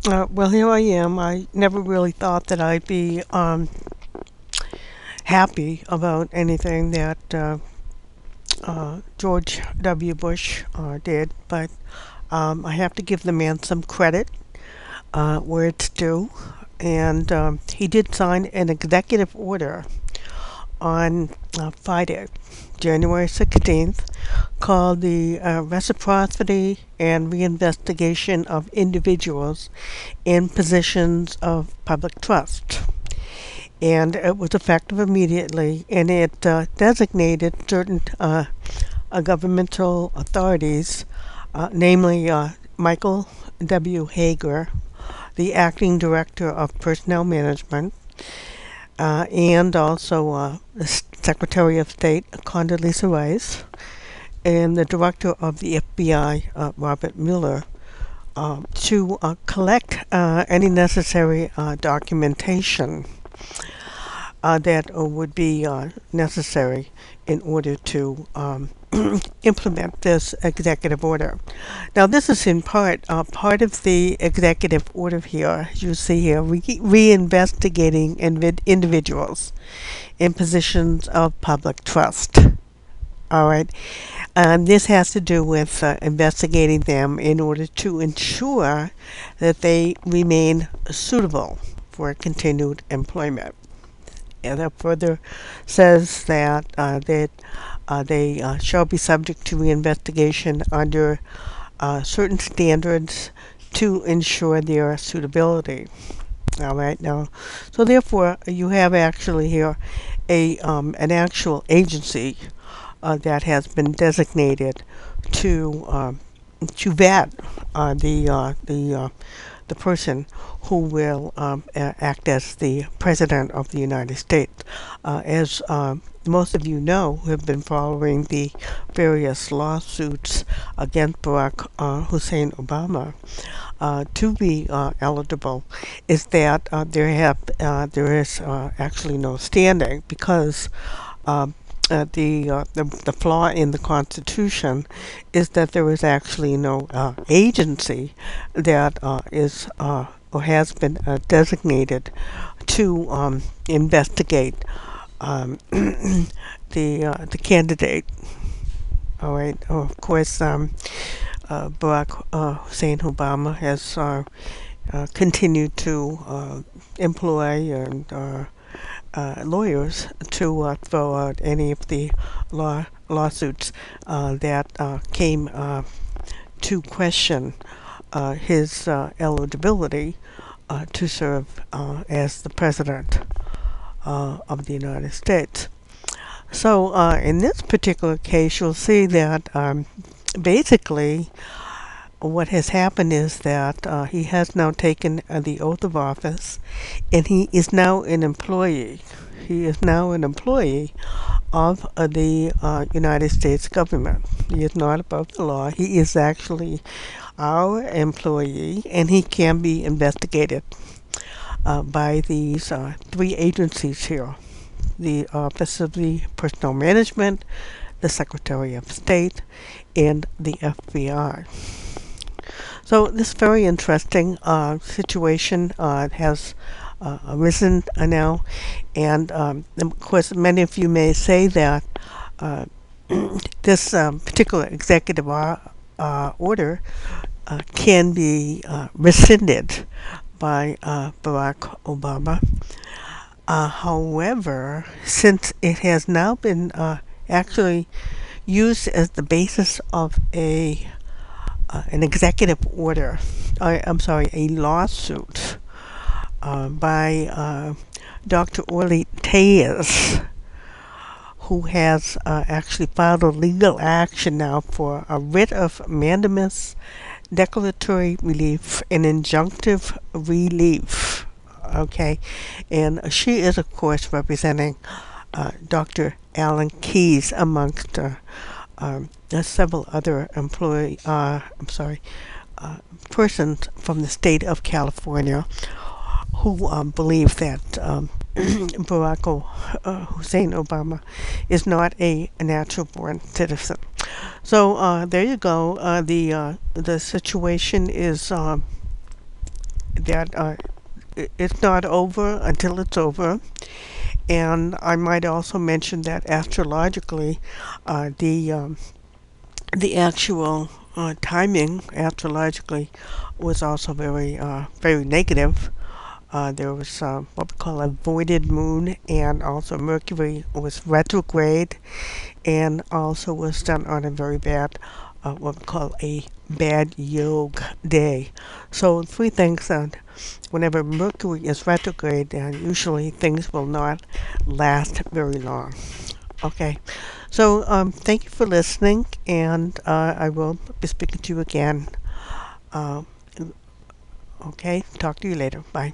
Well, here I am. I never really thought that I'd be happy about anything that George W. Bush did, but I have to give the man some credit where it's due. And he did sign an executive order on Friday, January 16th, called the Reciprocity and Reinvestigation of Individuals in Positions of Public Trust. And it was effective immediately, and it designated certain governmental authorities, namely Michael W. Hager, the acting director of personnel management, and also the Secretary of State Condoleezza Rice, and the director of the FBI, Robert Mueller, to collect any necessary documentation that would be necessary in order to implement this executive order. Now, this is in part of the executive order here. You see here, reinvestigating individuals in positions of public trust. All right. This has to do with investigating them in order to ensure that they remain suitable for continued employment. And it further says that they shall be subject to reinvestigation under certain standards to ensure their suitability. All right, now, so therefore, you have actually here an actual agency that has been designated to vet the person who will act as the President of the United States. As most of you know, who have been following the various lawsuits against Barack Hussein Obama, to be eligible, is that there is actually no standing because the flaw in the Constitution is that there is actually no agency that is or has been designated to investigate the candidate. All right. Of course, Barack Hussein Obama has continued to employ and lawyers to throw out any of the lawsuits that came to question his eligibility to serve as the President of the United States. So in this particular case, you'll see that basically what has happened is that he has now taken the oath of office, and he is now an employee. He is now an employee of the United States government. He is not above the law. He is actually our employee, and he can be investigated by these three agencies here: the Office of the Personnel Management, the Secretary of State, and the FBI. So this very interesting situation has arisen now, and of course many of you may say that this particular executive order can be rescinded by Barack Obama. However, since it has now been actually used as the basis of an executive order, a lawsuit by Dr. Orly Taitz, who has actually filed a legal action now for a writ of mandamus, declaratory relief, and injunctive relief. Okay, and she is, of course, representing Dr. Alan Keyes amongst several other persons from the state of California who believe that Barack Hussein Obama is not a natural-born citizen. So there you go. The situation is that it's not over until it's over. And I might also mention that astrologically, uh, the um, the actual timing astrologically was also very negative. There was what we call a voided moon, and also Mercury was retrograde, and also was done on a very bad, what we call a bad yoga day. So three things that whenever Mercury is retrograde, usually things will not last very long. Okay, so thank you for listening, and I will be speaking to you again. Uh, okay, talk to you later. Bye.